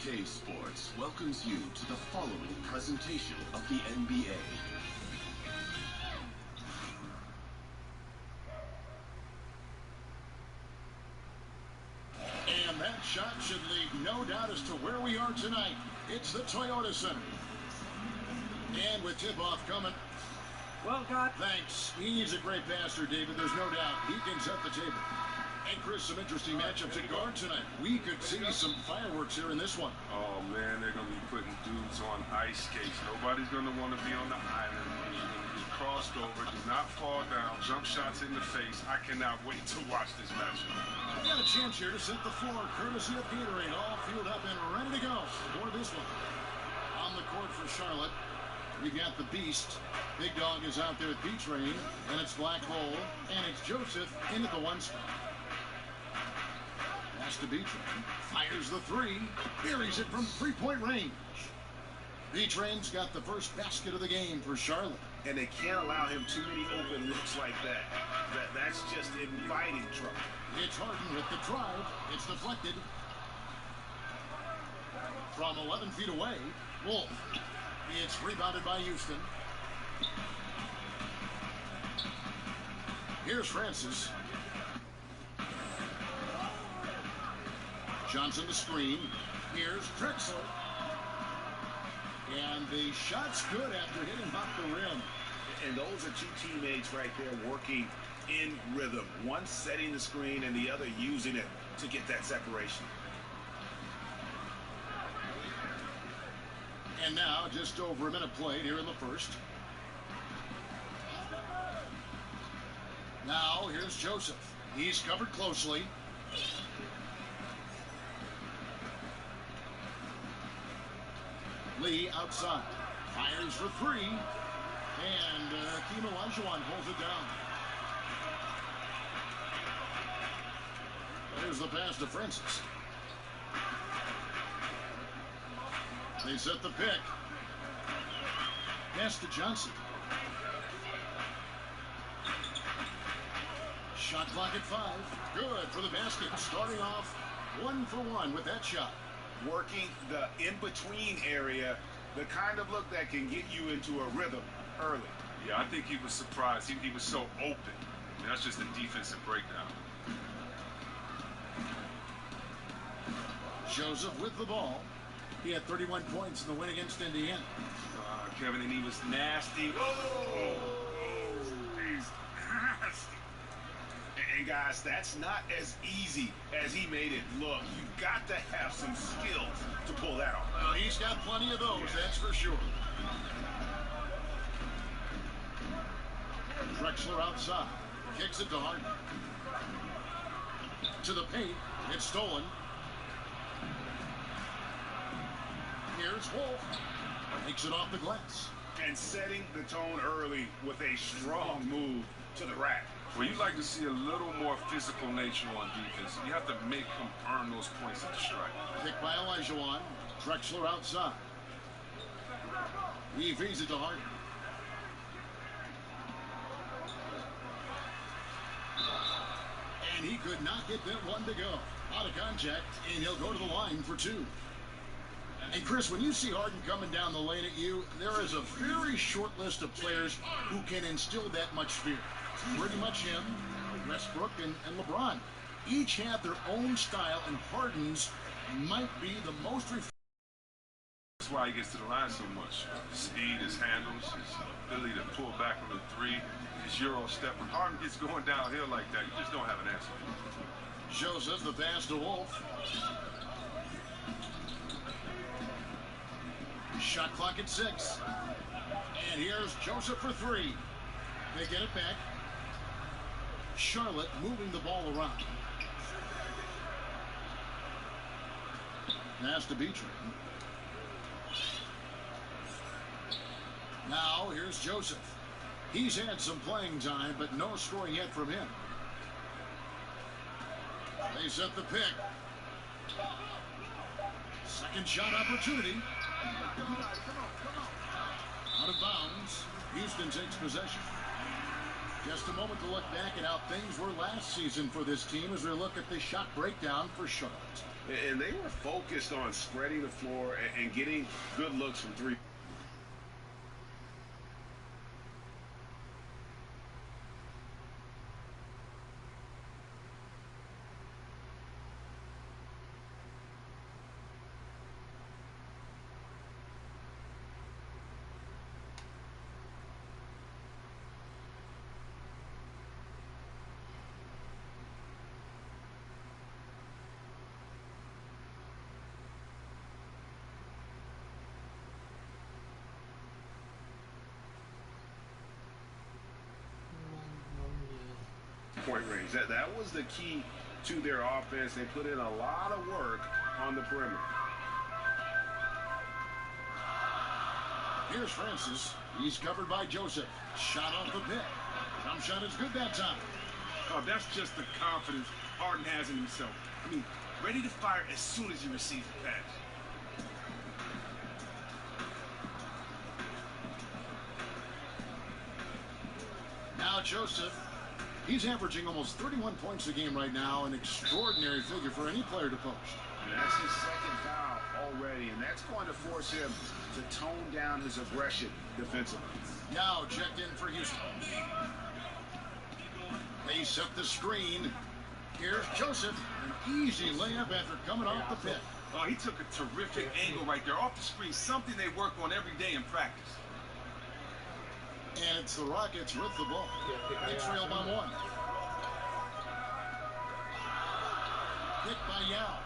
2K Sports welcomes you to the following presentation of the NBA. And that shot should leave no doubt as to where we are tonight. It's the Toyota Center. And with tip-off coming. Well, God. Thanks. He's a great passer, David. There's no doubt. He can set the table. And Chris, some interesting matchups at guard tonight. We could see some fireworks here in this one. Oh, man, they're going to be putting dudes on ice skates. Nobody's going to want to be on the island. You're going to be crossed over, do not fall down, jump shots in the face. I cannot wait to watch this matchup. We got a chance here to set the floor, courtesy of Gatorade, all fueled up and ready to go for this one. On the court for Charlotte, we got the Beast. Big Dog is out there with Beach Rain, and it's Black Hole, and it's Joseph in at the one spot. Pass to Beach Rain, fires the three, buries it from three-point range. Beach Rain's got the first basket of the game for Charlotte. And they can't allow him too many open looks like that. That's just inviting trouble. It's Harden with the drive. It's deflected. From 11 feet away, Wolf. It's rebounded by Houston. Here's Francis. Johnson the screen. Here's Drexler. And the shot's good after hitting off the rim. And those are two teammates right there working in rhythm. One setting the screen and the other using it to get that separation. And now, just over a minute played here in the first. Now, here's Joseph. He's covered closely. Lee outside. Fires for three. And Hakeem Olajuwon holds it down. There's the pass to Francis. They set the pick. Pass to Johnson. Shot clock at 5. Good for the basket. Starting off 1 for 1 with that shot. Working the in-between area, the kind of look that can get you into a rhythm early. Yeah, I think he was surprised. He was so open. I mean, that's just a defensive breakdown. Joseph with the ball. He had 31 points in the win against Indiana. Kevin, and he was nasty. Oh, he's nasty. And guys, that's not as easy as he made it look. You've got to have some skills to pull that off. Well, he's got plenty of those, that's for sure. Drexler outside. Kicks it to Harden. To the paint. It's stolen. Here's Wolf. Takes it off the glass. And setting the tone early with a strong move to the rack. Well, you like to see a little more physical nature on defense. You have to make him earn those points at the strike. Picked by Olajuwon. Drexler outside. He feeds it to Harden. And he could not get that one to go. Out of contact, and he'll go to the line for 2. And Chris, when you see Harden coming down the lane at you, there is a very short list of players who can instill that much fear. Pretty much him, Westbrook, and LeBron. Each have their own style, and Harden's might be the most That's why he gets to the line so much. His speed, his handles, his ability to pull back on the three, his Euro step. When Harden gets going downhill like that, you just don't have an answer. Joseph, the pass to Wolf. Shot clock at 6. And here's Joseph for 3. They get it back. Charlotte moving the ball around. Pass to Beach Rain. Now here's Joseph. He's had some playing time, but no scoring yet from him. They set the pick. Second shot opportunity. Out of bounds. Houston takes possession. Just a moment to look back at how things were last season for this team as we look at the shot breakdown for Charlotte. And they were focused on spreading the floor and getting good looks from three. Point range. That was the key to their offense. They put in a lot of work on the perimeter. Here's Francis. He's covered by Joseph. Shot off the pit. Jump shot is good that time. Oh, that's just the confidence Harden has in himself. I mean, ready to fire as soon as he receives the pass. Now Joseph. He's averaging almost 31 points a game right now, an extraordinary figure for any player to post. And that's his second foul already, and that's going to force him to tone down his aggression defensively. Now checked in for Houston. They set the screen. Here's Joseph. An easy layup after coming off the pit. Oh, he took a terrific angle right there off the screen, something they work on every day in practice. And it's the Rockets with the ball. It's trail by one. Pick by Yao.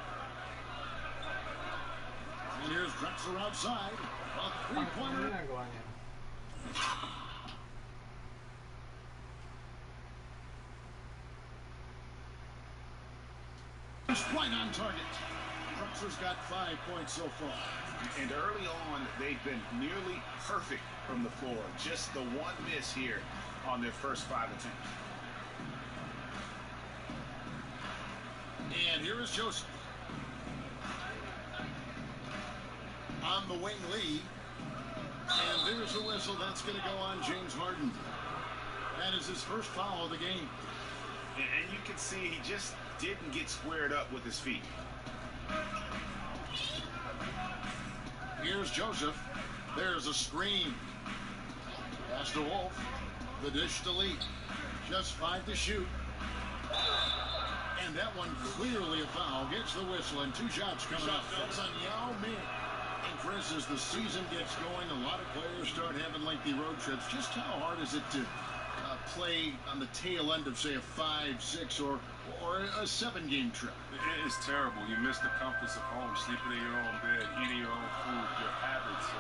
And here's Drexler outside. A three-pointer. It's right on target. Drexler's got 5 points so far. And early on, they've been nearly perfect from the floor. Just the one miss here on their first 5 attempts. And here is Joseph. On the wing, Lee. And there's a whistle. That's going to go on James Harden. That is his first foul of the game. And you can see he just didn't get squared up with his feet. Here's Joseph. There's a screen. Pass to Wolf. The dish to Lee. Just 5 to shoot. And that one clearly a foul. Gets the whistle and 2 shots coming up. That's on Yao Ming. And Chris, as the season gets going, a lot of players start having lengthy road trips. Just how hard is it to play on the tail end of, say, a 5, 6, or a 7-game trip? It's terrible. You miss the comforts of home, sleeping in your own bed, eating your own food, your habits,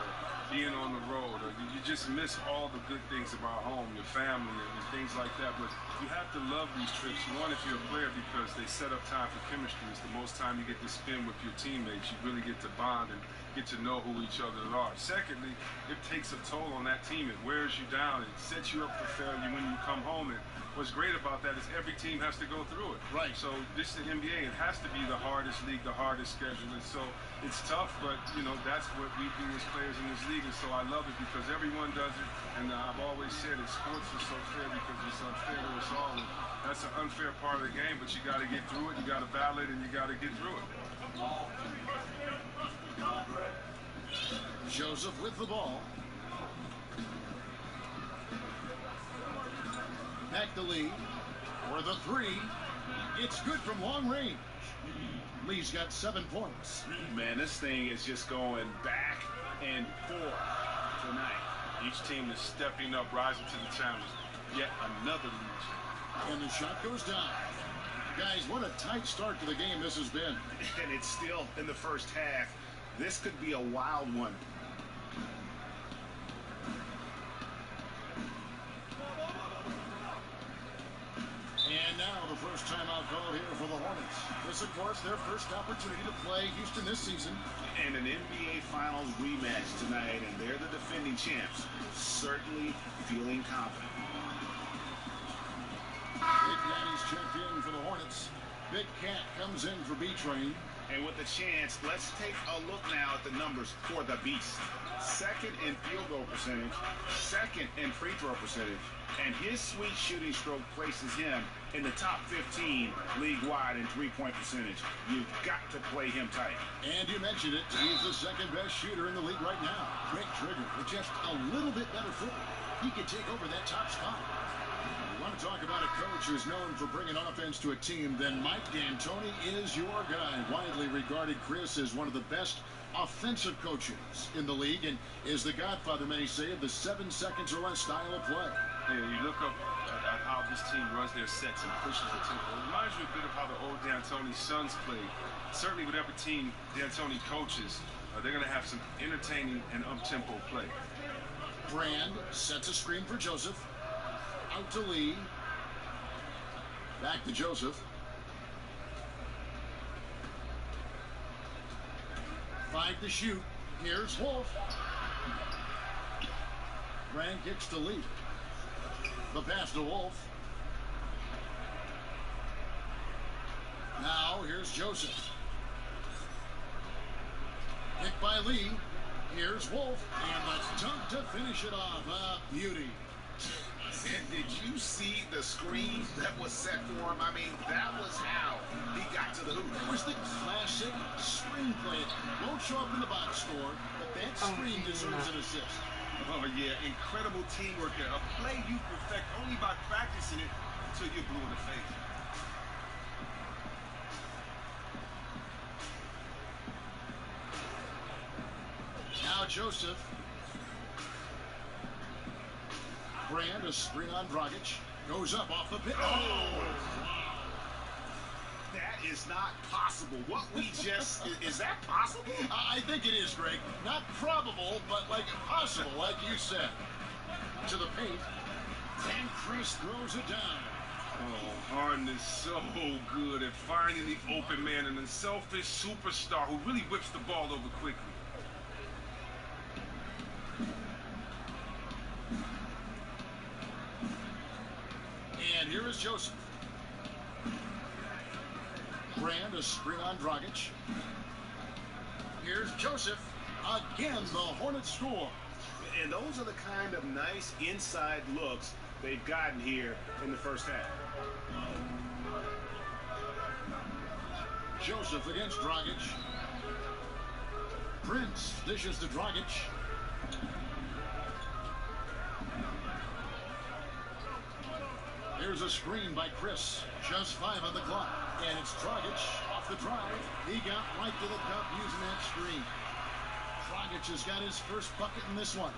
being on the road. Or you just miss all the good things about home, your family, and things like that. But you have to love these trips. One, if you're a player, because they set up time for chemistry. It's the most time you get to spend with your teammates. You really get to bond and get to know who each other are. Secondly, it takes a toll on that team. It wears you down. It sets you up for failure when you come home. And what's great about that is every team has to go through it. Right. So this is the NBA. It has to be the hardest league, the hardest schedule. And so it's tough, but, you know, that's what we do as players in this league. And so I love it because everyone does it. And I've always said it, sports is so fair because it's unfair to us all. And that's an unfair part of the game, but you got to get through it. You got to battle it, and you got to get through it. Joseph with the ball. Back to Lee for the 3. It's good from long range. Lee's got 7 points. Man, this thing is just going back and forth tonight. Each team is stepping up, rising to the challenge. Yet another lead. And the shot goes down. Guys, what a tight start to the game this has been. And it's still in the first half. This could be a wild one. And now the first timeout call here for the Hornets. This, of course, their first opportunity to play Houston this season. And an NBA Finals rematch tonight, and they're the defending champs. Certainly feeling confident. Big Daddy's checked in for the Hornets. Big Cat comes in for B-Train. And with the chance, let's take a look now at the numbers for the Beast. Second in field goal percentage, second in free throw percentage, and his sweet shooting stroke places him in the top 15 league-wide in three-point percentage. You've got to play him tight. And you mentioned it, he's the second best shooter in the league right now. Great trigger with just a little bit better foot. He could take over that top spot. You want to talk about a coach who's known for bringing offense to a team, then Mike D'Antoni is your guy. Widely regarded Chris as one of the best offensive coaches in the league and is the godfather, many say, of the 7 seconds or less style of play. Yeah, you look up at how this team runs their sets and pushes the tempo. It reminds you a bit of how the old D'Antoni Suns played. Certainly with every team D'Antoni coaches, they're going to have some entertaining and up-tempo play. Brand sets a screen for Joseph. Out to Lee. Back to Joseph. 5 to shoot. Here's Wolf. Brand kicks to Lee. The pass to Wolf. Now here's Joseph. Kick by Lee. Here's Wolf. And the dunk to finish it off. A beauty. And did you see the screen that was set for him? I mean, that was how he got to the hoop. It was the classic screenplay. Won't show up in the box score, but that screen deserves an assist. Oh, yeah, incredible teamwork there. A play you perfect only by practicing it until you're blue in the face. Now Joseph. Brand, a screen on Dragic. Goes up off the pin. Oh! That is not possible. What we just... is that possible? I think it is, Greg. Not probable, but like possible, like you said. To the paint. And Chris throws it down. Oh, Harden is so good at finding the open man, an unselfish superstar who really whips the ball over quickly. And here is Joseph. Brand, a screen on Dragic. Here's Joseph. Again, the Hornets score. And those are the kind of nice inside looks they've gotten here in the first half. Joseph against Dragic. Prince dishes to Dragic. Here's a screen by Chris. Just 5 on the clock. And it's Dragic off the drive. He got right to the cup using that screen. Dragic has got his first bucket in this one.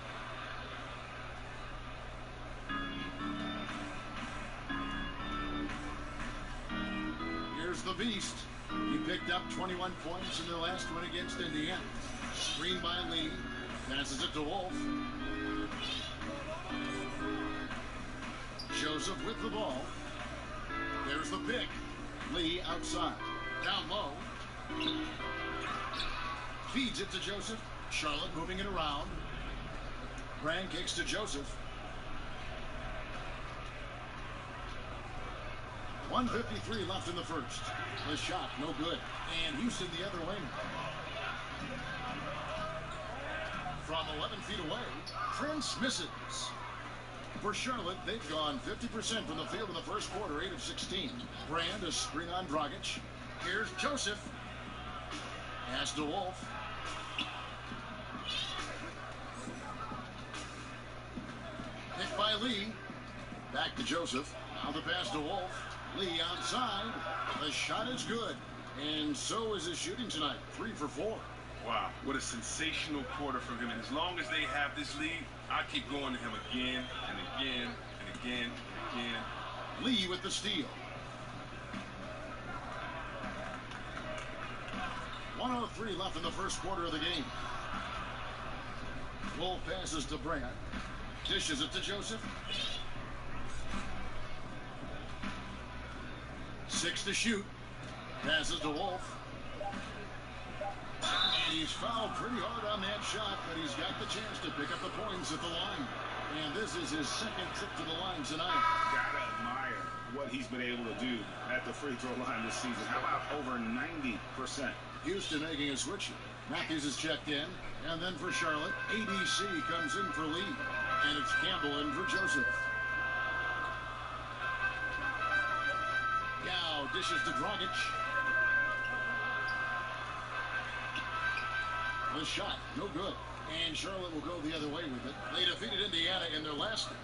Here's the Beast. He picked up 21 points in the last one against Indiana. Screen by Lee. Passes it to Wolf. Joseph with the ball. There's the pick. Lee outside. Down low. Feeds it to Joseph. Charlotte moving it around. Brand kicks to Joseph. 1:53 left in the first. The shot, no good. And Houston the other way. From 11 feet away, Prince misses. For Charlotte, they've gone 50% from the field in the first quarter, 8 of 16. Brand, a screen on Dragic. Here's Joseph. Pass to Wolf. Pick by Lee. Back to Joseph. Now the pass to Wolf. Lee outside. The shot is good. And so is his shooting tonight. 3 for 4. Wow, what a sensational quarter from him. And as long as they have this lead, I keep going to him again and again and again and again. Lee with the steal. 1:03 left in the first quarter of the game. Wolf passes to Brand. Dishes it to Joseph. 6 to shoot. Passes to Wolf. And he's fouled pretty hard on that shot, but he's got the chance to pick up the points at the line. And this is his second trip to the line tonight. Gotta admire what he's been able to do at the free throw line this season. How about over 90%? Houston making a switch. Matthews is checked in. And then for Charlotte, ABC comes in for Lee. And it's Campbell in for Joseph. Yao dishes to Dragic. The shot, no good. And Charlotte will go the other way with it. They defeated Indiana in their last game.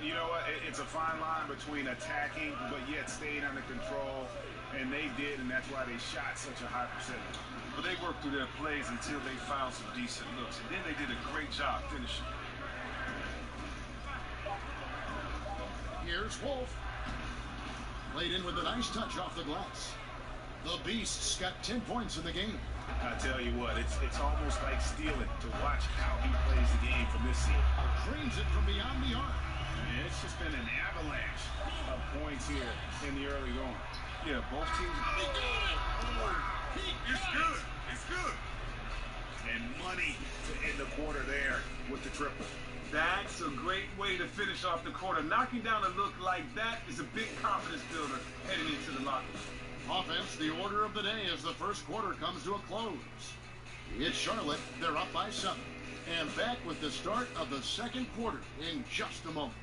You know what? It's a fine line between attacking but yet staying under control. And they did, and that's why they shot such a high percentage. But they worked through their plays until they found some decent looks. And then they did a great job finishing. Here's Wolf. Played in with a nice touch off the glass. The Beasts got 10 points in the game. I tell you what, it's almost like stealing to watch how he plays the game from this seat. Drains it from beyond the arc. And it's just been an avalanche of points here in the early going. Yeah, both teams. It's good. It's good. And money to end the quarter there with the triple. That's a great way to finish off the quarter. Knocking down a look like that is a big confidence builder heading into the locker room. Offense, the order of the day as the first quarter comes to a close. It's Charlotte. They're up by 7. And back with the start of the second quarter in just a moment.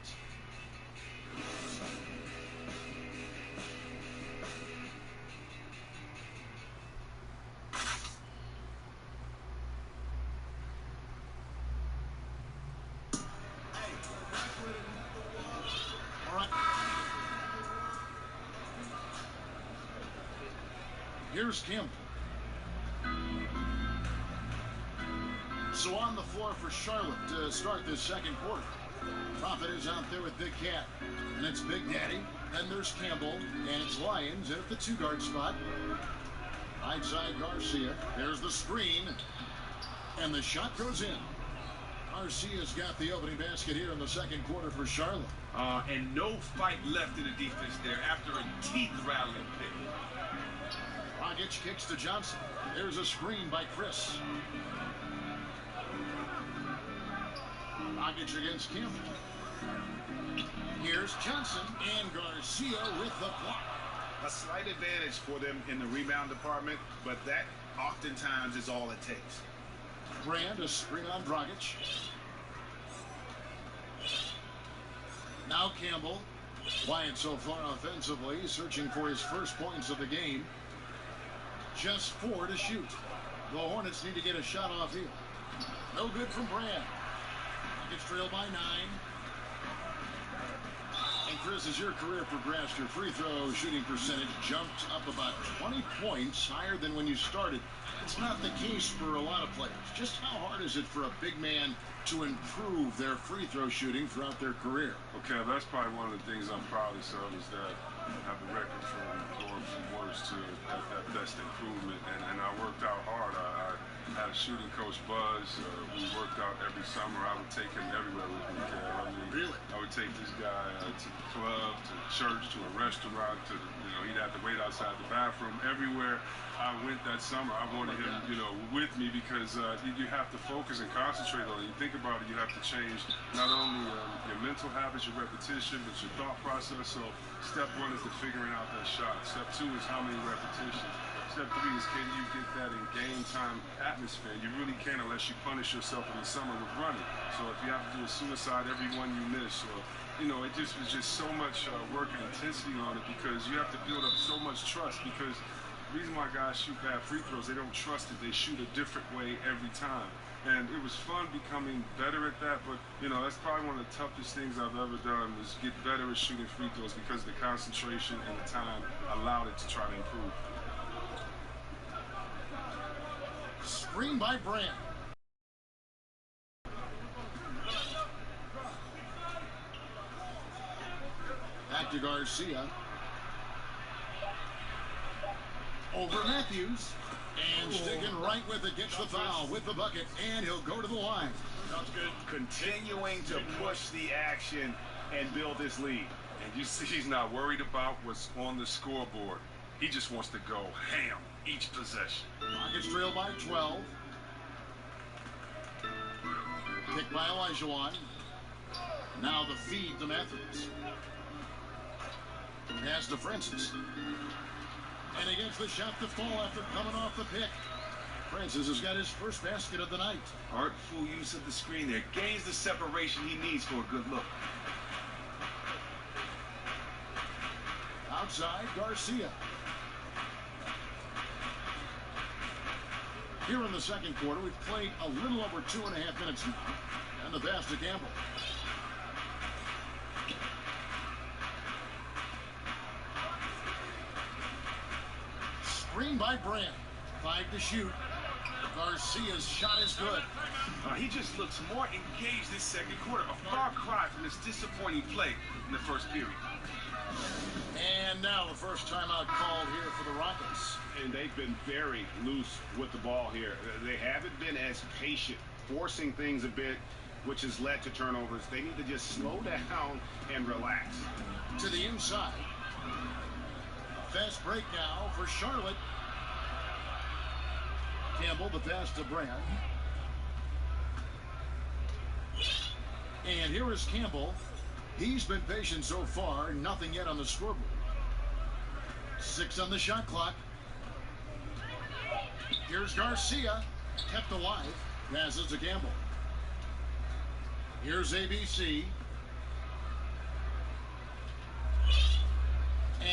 Here's Campbell. So on the floor for Charlotte to start this second quarter. Prophet is out there with Big Cat. And it's Big Daddy. Then there's Campbell. And it's Lyons in at the 2-guard spot. Right side Garcia. There's the screen. And the shot goes in. Garcia's got the opening basket here in the second quarter for Charlotte. And no fight left in the defense there after a teeth-rattling pick. Dragic kicks to Johnson. There's a screen by Chris. Dragic against Campbell. Here's Johnson and Garcia with the block. A slight advantage for them in the rebound department, but that oftentimes is all it takes. Brand a screen on Dragic. Now Campbell. Quiet so far offensively, searching for his first points of the game. Just 4 to shoot. The Hornets need to get a shot off here. No good from Brand. Gets trailed by 9. And Chris, as your career progressed, your free throw shooting percentage jumped up about 20 points higher than when you started. It's not the case for a lot of players. Just how hard is it for a big man to improve their free throw shooting throughout their career? Okay, that's probably one of the things I'm proudest of is that I have the record for absorbing some words to that best improvement. And I worked out hard. I had a shooting coach, Buzz. We worked out every summer. I would take him everywhere with me, Kev. I mean, really? I would take this guy to the club, to church, to a restaurant, to he'd have to wait outside the bathroom. Everywhere I went that summer, I wanted him, with me because you have to focus and concentrate on it. You think about it, you have to change not only your mental habits, your repetition, but your thought process. So step 1 is the figuring out that shot. Step 2 is how many repetitions. Step 3 is can you get that in game time atmosphere. You really can't unless you punish yourself in the summer with running. So if you have to do a suicide every one you miss, or it just was just so much work and intensity on it because you have to build up so much trust because the reason why guys shoot bad free throws, they don't trust it. They shoot a different way every time. And it was fun becoming better at that, but, that's probably one of the toughest things I've ever done was get better at shooting free throws because the concentration and the time allowed it to try to improve. Screen by Brand. Back to Garcia. Over Matthews. And sticking right with it, gets the foul with the bucket, and he'll go to the line. Sounds good. Continuing to push the action and build this lead. And you see he's not worried about what's on the scoreboard. He just wants to go ham each possession. Rockets trail by 12. Picked by Olajuwon. Now the feed to Matthews. Pass to Francis. And he gets the shot to fall after coming off the pick. Francis has got his first basket of the night. Artful use of the screen there. Gains the separation he needs for a good look. Outside, Garcia. Here in the second quarter, we've played a little over 2.5 minutes now. And the pass to Campbell. Screen by Brand. 5 to shoot. Garcia's shot is good. He just looks more engaged this second quarter. A far cry from his disappointing play in the first period. And now the first timeout called here for the Rockets. And they've been very loose with the ball here. They haven't been as patient, forcing things a bit, which has led to turnovers. They need to just slow down and relax. To the inside. Fast break now for Charlotte. Campbell, the pass to Brand. And here is Campbell. He's been patient so far. Nothing yet on the scoreboard. 6 on the shot clock. Here's Garcia. Kept alive. Passes to Campbell. Here's ABC.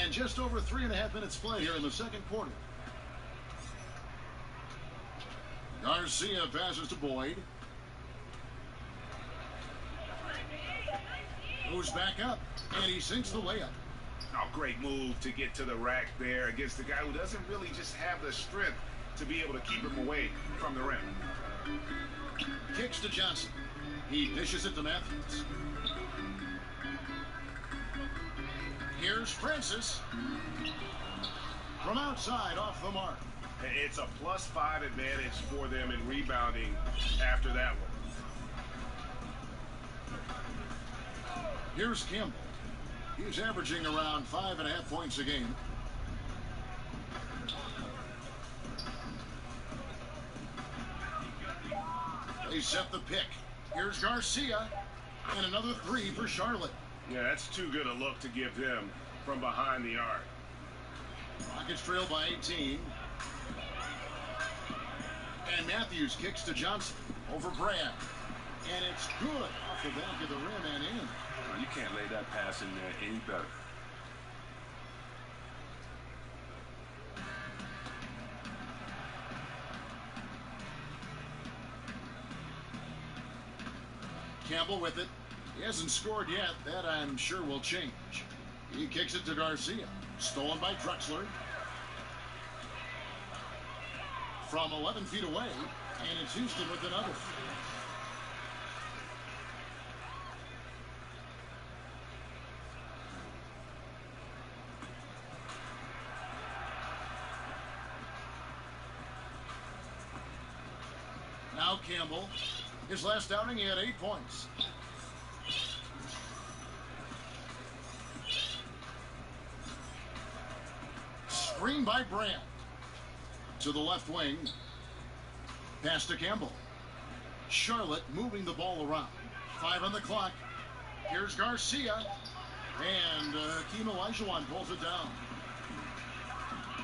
And just over 3.5 minutes play here in the second quarter. Garcia passes to Boyd. Goes back up, and he sinks the layup. Oh, great move to get to the rack there against the guy who doesn't really just have the strength to be able to keep him away from the rim. Kicks to Johnson. He dishes it to Matthews. Here's Francis. From outside, off the mark. It's a +5 advantage for them in rebounding after that one. Here's Campbell. He's averaging around 5.5 points a game. They set the pick. Here's Garcia. And another 3 for Charlotte. Yeah, that's too good a look to give them from behind the arc. Rockets trail by 18. And Matthews kicks to Johnson over Brand. And it's good off the back of the rim and in. Well, you can't lay that pass in there any better. Campbell with it. He hasn't scored yet. That, I'm sure, will change. He kicks it to Garcia. Stolen by Drexler. From 11 feet away. And it's Houston with another. Now Campbell. His last outing, he had 8 points. Screen by Brand. To the left wing. Pass to Campbell. Charlotte moving the ball around. 5 on the clock. Here's Garcia. And Hakeem Olajuwon pulls it down.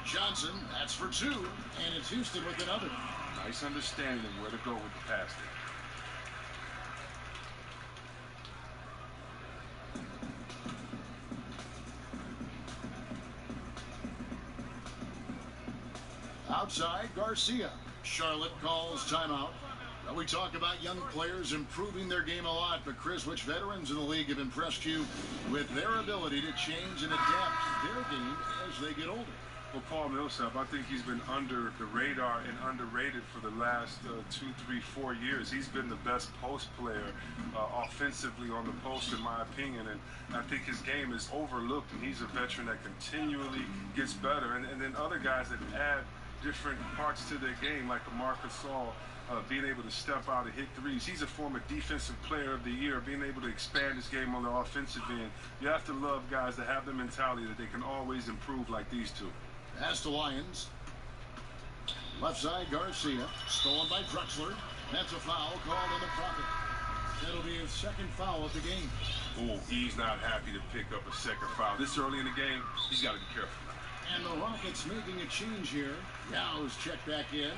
Johnson, that's for 2. And it's Houston with another. Nice understanding of where to go with the pass there. Outside, Garcia. Charlotte calls timeout. Now we talk about young players improving their game a lot, but Chris, which veterans in the league have impressed you with their ability to change and adapt their game as they get older? Well, Paul Millsap, I think he's been under the radar and underrated for the last 2, 3, 4 years. He's been the best post player offensively on the post, in my opinion, and I think his game is overlooked, and he's a veteran that continually gets better. And then other guys that add different parts to their game, like a Marc Gasol, being able to step out and hit threes. He's a former defensive player of the year, being able to expand his game on the offensive end. You have to love guys that have the mentality that they can always improve like these two. Pass to Lyons. Left side, Garcia. Stolen by Drexler. That's a foul called on the Prophet. That'll be his second foul of the game. Oh, he's not happy to pick up a second foul. This early in the game, he's got to be careful now. And the Rockets making a change here. Yow's checked back in.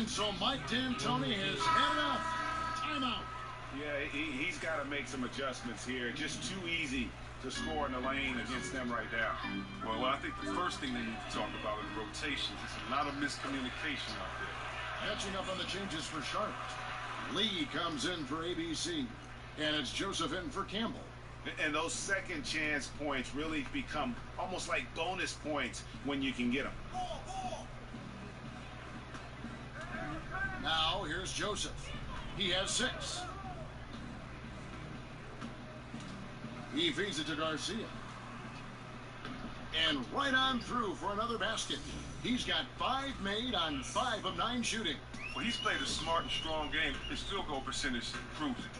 And so Mike D'Antoni has had enough. Timeout. Yeah, he's got to make some adjustments here. Just too easy to score in the lane against them right now. Well, I think the first thing they need to talk about is rotations. There's a lot of miscommunication out there. Catching up on the changes for Charlotte. Lee comes in for ABC. And it's Joseph in for Campbell. And those second chance points really become almost like bonus points when you can get them. Now here's Joseph. He has 6. He feeds it to Garcia. And right on through for another basket. He's got 5 made on 5 of 9 shooting. Well, he's played a smart and strong game. His field goal percentage proves it.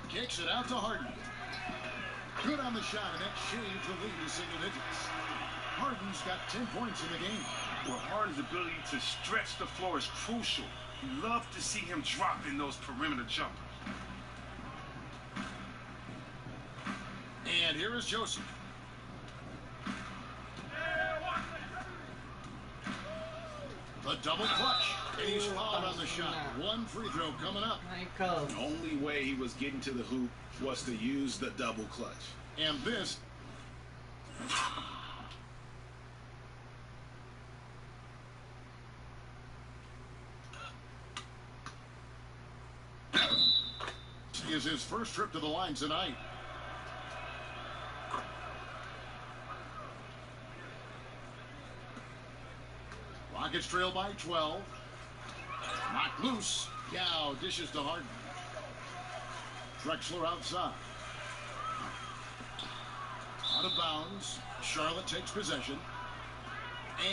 Kicks it out to Harden. Good on the shot, and that shaves the lead to single digits. Harden's got 10 points in the game. Well, Harden's ability to stretch the floor is crucial. You love to see him drop in those perimeter jumpers. And here is Joseph. The double clutch. And he's fouled on the shot. 1 free throw coming up. The only way he was getting to the hoop was to use the double clutch. And this is his first trip to the line tonight. Rockets trail by 12. Knocked loose. Yao dishes to Harden. Drexler outside. Out of bounds. Charlotte takes possession.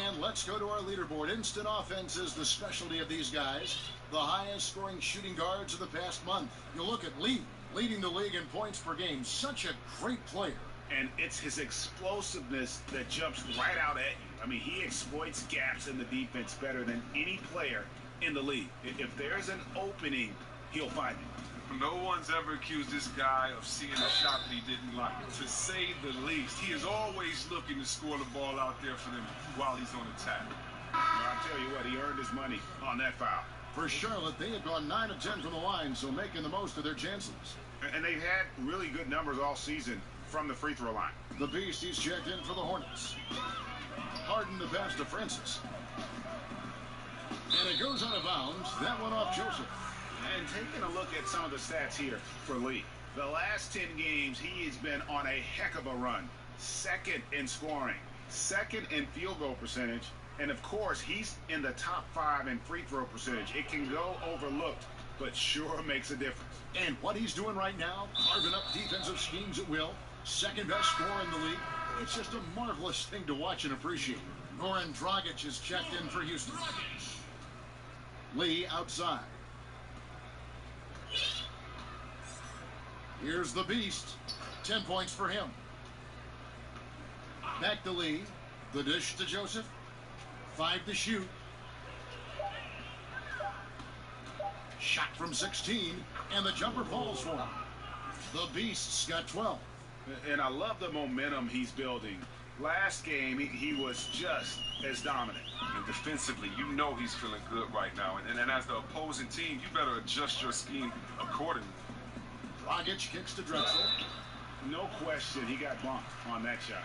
And let's go to our leaderboard. Instant offense is the specialty of these guys. The highest scoring shooting guards of the past month. You look at Lee, leading the league in points per game. Such a great player. And it's his explosiveness that jumps right out at you. I mean, he exploits gaps in the defense better than any player in the league. If there's an opening, he'll find it. No one's ever accused this guy of seeing a shot that he didn't like. To say the least, he is always looking to score the ball out there for them while he's on attack. Well, I'll tell you what, he earned his money on that foul. For Charlotte, they have gone 9 of 10 from the line, so making the most of their chances. And they've had really good numbers all season from the free throw line. The Beast, he's checked in for the Hornets. Harden the pass to Francis. And it goes out of bounds. That one off Joseph. And taking a look at some of the stats here for Lee. The last 10 games, he has been on a heck of a run. 2nd in scoring, 2nd in field goal percentage, and of course, he's in the top 5 in free throw percentage. It can go overlooked, but sure makes a difference. And what he's doing right now, carving up defensive schemes at will. 2nd best scorer in the league. It's just a marvelous thing to watch and appreciate. Goran Dragic is checked in for Houston. Lee outside. Here's the Beast. 10 points for him. Back to Lee. The dish to Joseph. 5 to shoot. Shot from 16. And the jumper falls for him. The Beast's got 12. And I love the momentum he's building. Last game, he was just as dominant. And defensively, you know he's feeling good right now. And as the opposing team, you better adjust your scheme accordingly. Dragic kicks to Drexler. No question, he got bumped on that shot.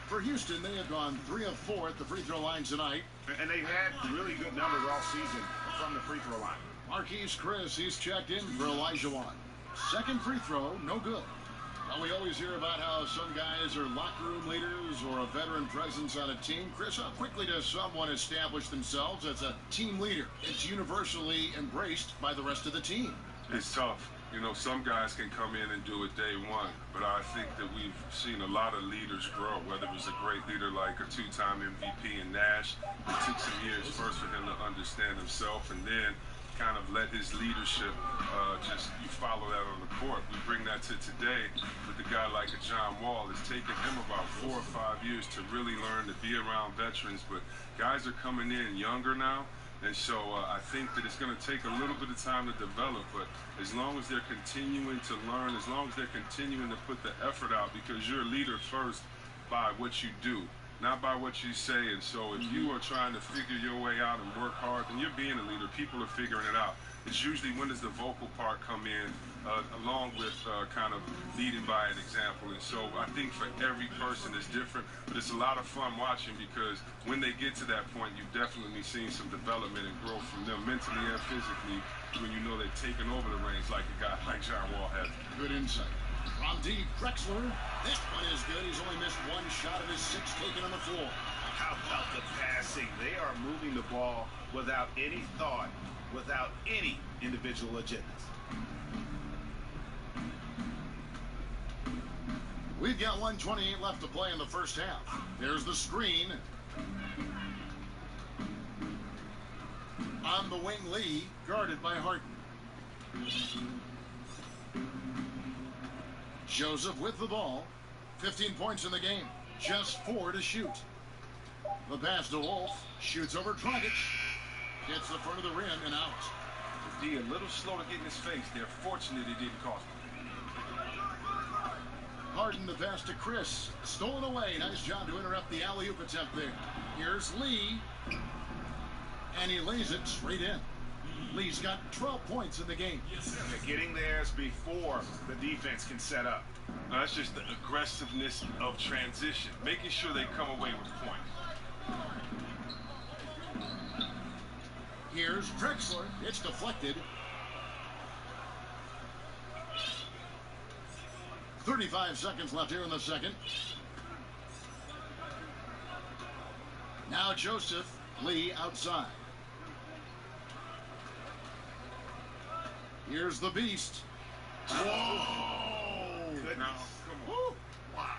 For Houston, they have gone 3 of 4 at the free throw line tonight. And they've had really good numbers all season from the free throw line. Marquise Chris, he's checked in for Elijah Wan. 2nd free throw, no good. Now, we always hear about how some guys are locker room leaders or a veteran presence on a team. Chris, how quickly does someone establish themselves as a team leader? It's universally embraced by the rest of the team. It's tough. You know, some guys can come in and do it day one, but I think that we've seen a lot of leaders grow, whether it was a great leader like a 2-time MVP in Nash. It took some years first for him to understand himself and then kind of let his leadership you follow that on the court. We bring that to today with a guy like a John Wall. It's taken him about 4 or 5 years to really learn to be around veterans, but guys are coming in younger now. And so I think that it's going to take a little bit of time to develop, but as long as they're continuing to learn, as long as they're continuing to put the effort out, because you're a leader first by what you do, not by what you say. And so if you are trying to figure your way out and work hard, then you're being a leader. People are figuring it out. It's usually when does the vocal part come in, along with kind of leading by an example. And so I think for every person it's different, but it's a lot of fun watching because when they get to that point, you've definitely seen some development and growth from them mentally and physically when you know they've taken over the reins like a guy like John Wall has. Good insight. From deep, Drexler. This one is good. He's only missed one shot of his 6 taken on the floor. How about the passing? They are moving the ball without any thought, without any individual agendas. We've got 1:28 left to play in the first half. There's the screen. On the wing, Lee, guarded by Harden. Joseph with the ball. 15 points in the game. Just 4 to shoot. The pass to Wolf. Shoots over Dragic. Gets the front of the rim and out. D a little slow to get in his face. They're fortunate he didn't cost him. Harden the pass to Chris. Stolen away. Nice job to interrupt the alley-oop attempt there. Here's Lee. And he lays it straight in. Lee's got 12 points in the game. They're getting theirs before the defense can set up. Now, that's just the aggressiveness of transition, making sure they come away with points. Here's Drexler. It's deflected. 35 seconds left here in the second. Now Joseph. Lee outside. Here's the beast. Whoa! Goodness. Now, come on. Wow.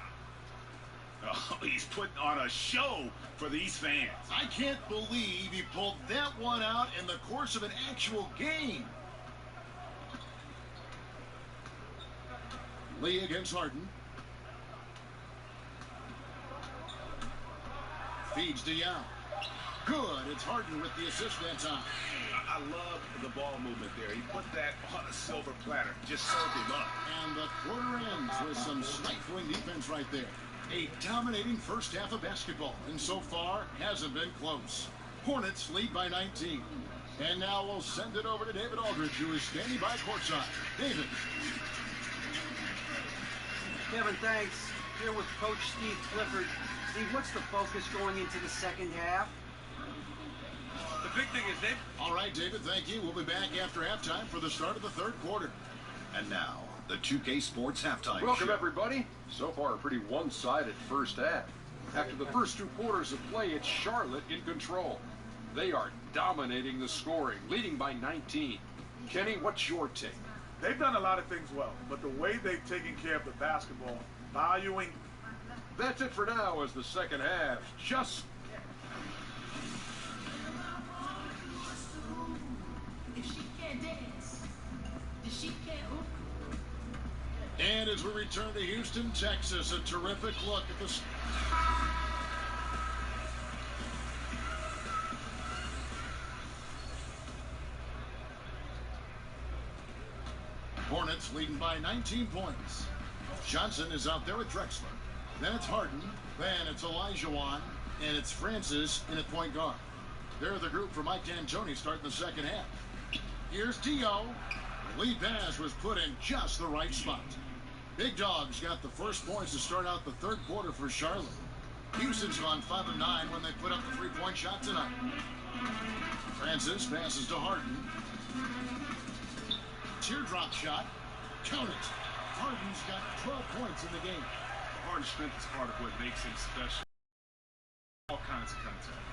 Oh, he's putting on a show for these fans. I can't believe he pulled that one out in the course of an actual game. Lee against Harden. Feeds to Young. Good. It's Harden with the assist that time. I love the ball movement there. He put that on a silver platter. Just served him up. And the quarter ends with some stifling defense right there. A dominating first half of basketball, and so far hasn't been close. Hornets lead by 19. And now we'll send it over to David Aldridge, who is standing by courtside. David. Kevin, thanks. Here with Coach Steve Clifford. Steve, what's the focus going into the second half? The big thing is they... All right, David, thank you. We'll be back after halftime for the start of the third quarter. And now, the 2K Sports Halftime Welcome, Show. everybody. So far, a pretty one-sided first half. After the first 2 quarters of play, it's Charlotte in control. They are dominating the scoring, leading by 19. Kenny, what's your take? They've done a lot of things well, but the way they've taken care of the basketball, valuing... That's it for now as the second half just... If she can't dance, if she can't hoop. And as we return to Houston, Texas, a terrific look at the... Hornets leading by 19 points. Johnson is out there with Drexler. Then it's Harden. Then it's Olajuwon. And it's Francis in at point guard. They're the group for Mike D'Antoni starting the second half. Here's Dio. The lead pass was put in just the right spot. Big Dogs got the first points to start out the third quarter for Charlotte. Houston's gone 5 of 9 when they put up the three-point shot tonight. Francis passes to Harden. Teardrop shot. Count it. Harden's got 12 points in the game. Harden's strength is part of what makes him special. All kinds of contact.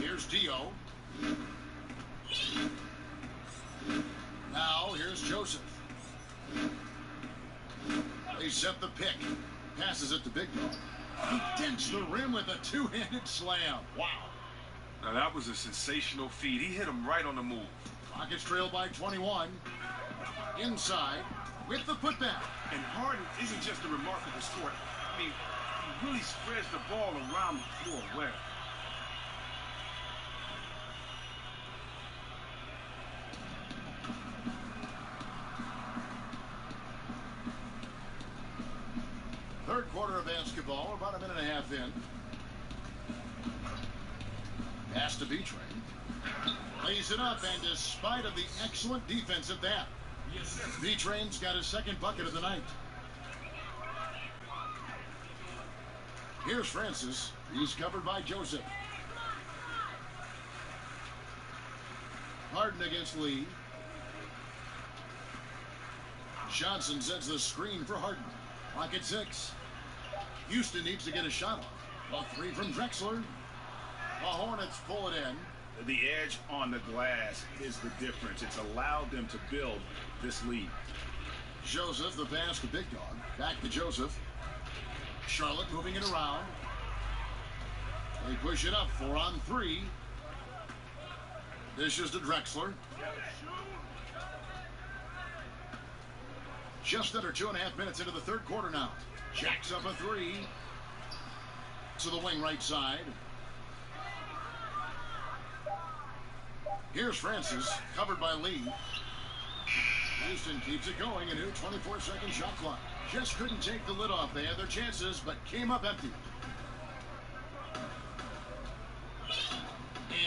Here's Dio. Now here's Joseph. They set the pick. Passes it to Big Dog. He dents the rim with a two-handed slam. Wow. Now that was a sensational feed. He hit him right on the move. Rockets trail by 21. Inside with the putback. And Harden isn't just a remarkable scorer. I mean, he really spreads the ball around the floor well. Third quarter of basketball, we're about a minute and a half in. Pass to B-Train. Lays it up, and despite of the excellent defense at that, B-Train's got his second bucket of the night. Here's Francis. He's covered by Joseph. Harden against Lee. Johnson sets the screen for Harden. Clock at 6. Houston needs to get a shot off. A three from Drexler. The Hornets pull it in. The edge on the glass is the difference. It's allowed them to build this lead. Joseph, the pass to Big Dog. Back to Joseph. Charlotte moving it around. They push it up, 4 on 3. Dishes to Drexler. Just under 2.5 minutes into the third quarter now. Jacks up a 3. To the wing right side. Here's Francis, covered by Lee. Houston keeps it going, a new 24-second shot clock. Just couldn't take the lid off. They had their chances, but came up empty.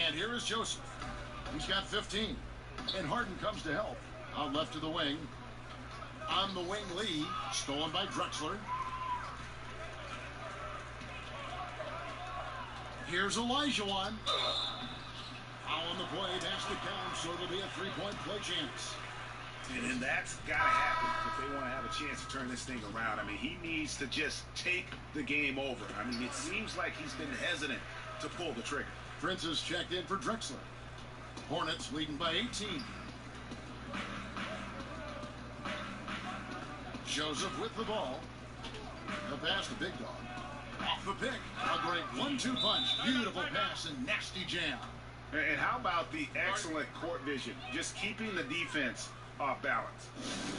And here is Joseph. He's got 15. And Harden comes to help. Out left to the wing. On the wing, Lee. Stolen by Drexler. Here's Olajuwon. Foul on the play. Basket count, so it'll be a three-point play chance. And that's got to happen if they want to have a chance to turn this thing around. I mean, he needs to just take the game over. I mean, it seems like he's been hesitant to pull the trigger. Francis checked in for Drexler. Hornets leading by 18. Joseph with the ball. The pass to Big Dog. Off the pick. A great 1-2 punch. Beautiful pass and nasty jam. And how about the excellent court vision? Just keeping the defense off balance.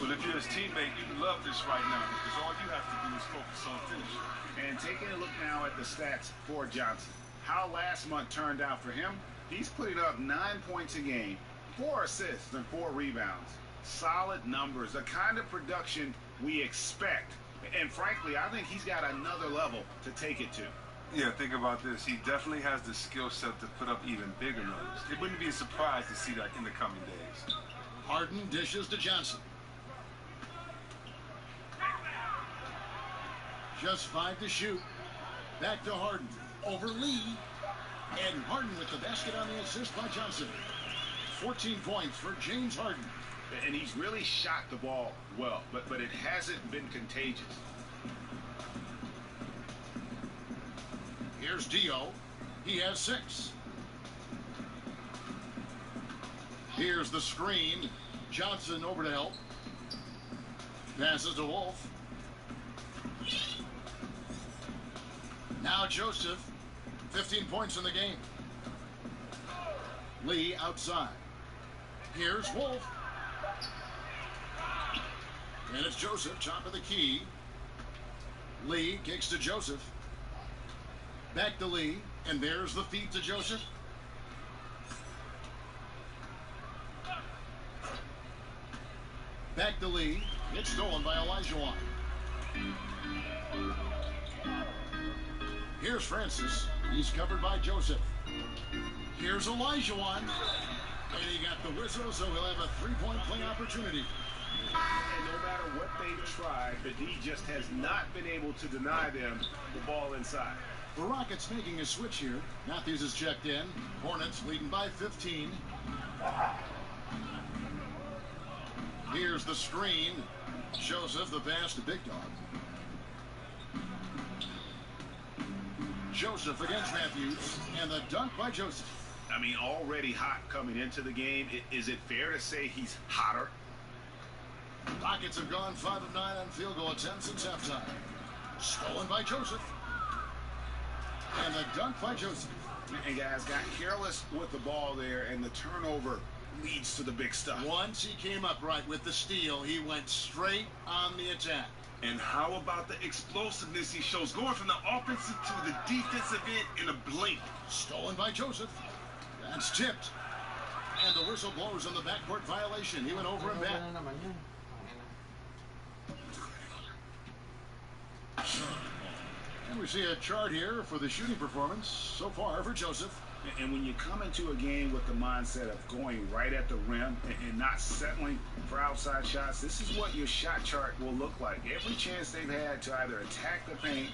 Well, if you're his teammate, you love this right now because all you have to do is focus on finishing. And taking a look now at the stats for Johnson. How last month turned out for him? He's putting up 9 points a game, 4 assists, and 4 rebounds. Solid numbers, the kind of production we expect. And frankly, I think he's got another level to take it to. Yeah, think about this. He definitely has the skill set to put up even bigger numbers. It wouldn't be a surprise to see that in the coming days. Harden dishes to Johnson. Just 5 to shoot. Back to Harden. Over Lee. And Harden with the basket on the assist by Johnson. 14 points for James Harden. And he's really shot the ball well, but it hasn't been contagious. Here's Dio. He has 6. Here's the screen. Johnson over to help. Passes to Wolf. Now Joseph. 15 points in the game. Lee outside. Here's Wolf. And it's Joseph, top of the key. Lee kicks to Joseph. Back to Lee, and there's the feed to Joseph. Back to Lee. It's stolen by Olajuwon. Here's Francis. He's covered by Joseph. Here's Olajuwon. And he got the whistle, so he'll have a three-point play opportunity. And no matter what they've tried, the D just has not been able to deny them the ball inside. The Rockets making a switch here. Matthews is checked in. Hornets leading by 15. Here's the screen. Joseph, the pass to Big Dog. Joseph against Matthews. And the dunk by Joseph. I mean, already hot coming into the game. Is it fair to say he's hotter? Rockets have gone 5 of 9 on field goal attempts since halftime. Stolen by Joseph. And the dunk by Joseph. And guys got careless with the ball there, and the turnover leads to the big stuff. Once he came up right with the steal, he went straight on the attack. And how about the explosiveness he shows, going from the offensive to the defensive end in a blink? Stolen by Joseph. That's tipped. And the whistle blows on the backcourt violation. He went over and back. see a chart here for the shooting performance so far for Joseph. And when you come into a game with the mindset of going right at the rim and not settling for outside shots, this is what your shot chart will look like. Every chance they've had to either attack the paint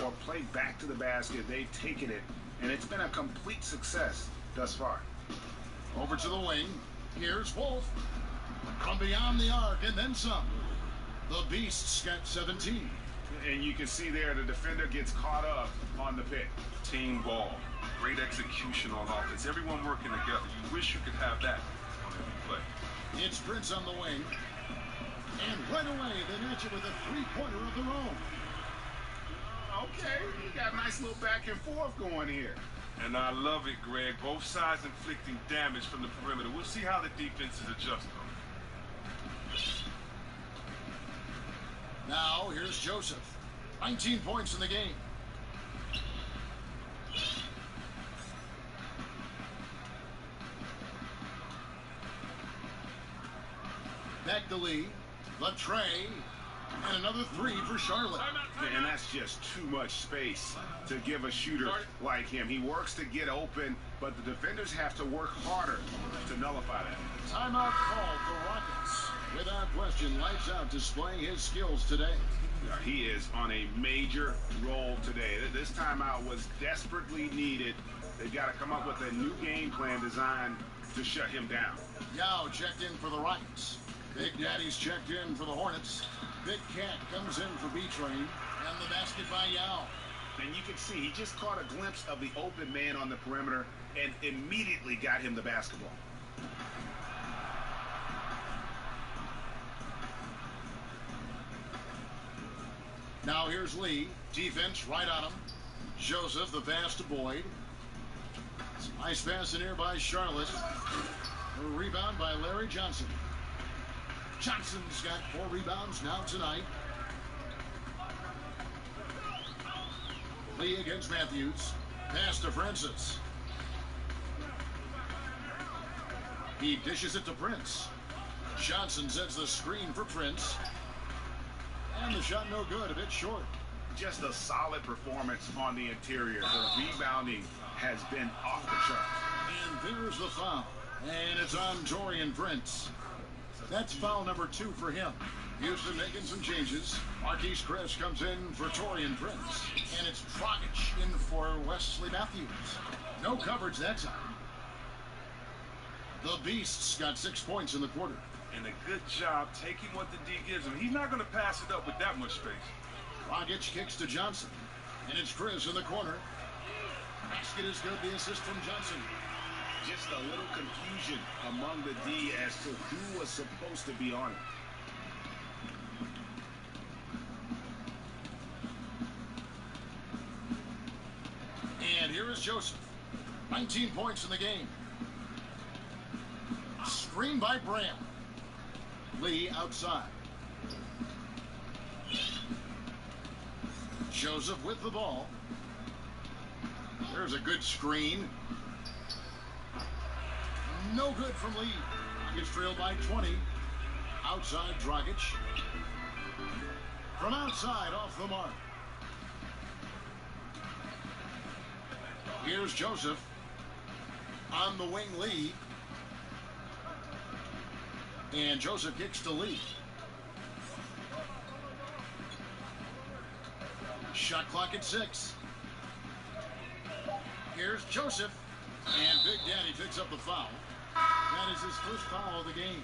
or play back to the basket, they've taken it, and it's been a complete success thus far. Over to the wing. Here's Wolf. From beyond the arc and then some. The Beasts got 17. And you can see there the defender gets caught up on the pick. Team ball. Great execution on offense. Everyone working together. You wish you could have that on every play. It's Prince on the wing. And right away, they match it with a three-pointer of their own. Okay, you got a nice little back and forth going here. And I love it, Greg. Both sides inflicting damage from the perimeter. We'll see how the defense is adjusting. Now, here's Joseph. 19 points in the game. Back to Lee. Latre. And another three for Charlotte. And that's just too much space to give a shooter like him. He works to get open, but the defenders have to work harder to nullify that. Timeout called for Rockets. Without question, lights out displaying his skills today. He is on a major roll today. This timeout was desperately needed. They've got to come up with a new game plan designed to shut him down. Yao checked in for the Rockets. Big Daddy's checked in for the Hornets. Big Cat comes in for B-Train. And the basket by Yao. And you can see he just caught a glimpse of the open man on the perimeter and immediately got him the basketball. Now here's Lee. Defense right on him. Joseph, the pass to Boyd. Nice pass in here by Charlotte. A rebound by Larry Johnson. Johnson's got 4 rebounds now tonight. Lee against Matthews. Pass to Francis. He dishes it to Prince. Johnson sets the screen for Prince. And the shot no good, a bit short. Just a solid performance on the interior. The rebounding has been off the charts. And there's the foul. And it's on Taurean Prince. That's foul number 2 for him. Houston making some changes. Marquise Chris comes in for Taurean Prince. And it's Dragic in for Wesley Matthews. No coverage that time. The Beasts got 6 points in the quarter. And a good job taking what the D gives him. He's not going to pass it up with that much space. Dragic kicks to Johnson. And it's Chris in the corner. Basket is good, the assist from Johnson. Just a little confusion among the D as to who was supposed to be on it. And here is Joseph. 19 points in the game. Screen by Bram. Lee outside. Joseph with the ball. There's a good screen. No good from Lee. Gets trailed by 20. Outside Dragic. From outside off the mark. Here's Joseph. On the wing, Lee. And Joseph kicks to Lee. Shot clock at 6. Here's Joseph. And Big Daddy picks up the foul. That is his first foul of the game.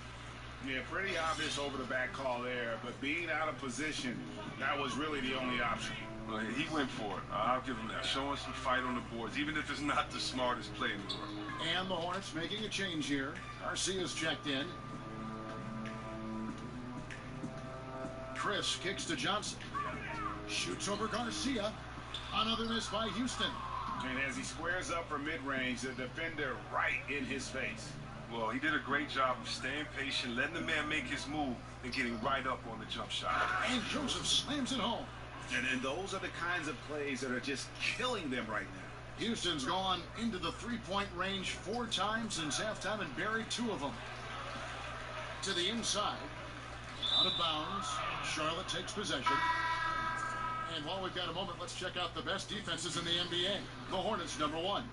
Yeah, pretty obvious over the back call there, but being out of position, that was really the only option. Well, he went for it. I'll give him that. Showing some fight on the boards, even if it's not the smartest play in the world. And the Hornets making a change here. Garcia's checked in. Chris kicks to Johnson. Shoots over Garcia. Another miss by Houston. And as he squares up for mid-range, the defender right in his face. Well, he did a great job of staying patient, letting the man make his move, and getting right up on the jump shot. And Joseph slams it home. And those are the kinds of plays that are just killing them right now. Houston's gone into the three-point range 4 times since halftime and buried 2 of them. To the inside. Out of bounds. Charlotte takes possession. And while we've got a moment, let's check out the best defenses in the NBA. The Hornets, number 1.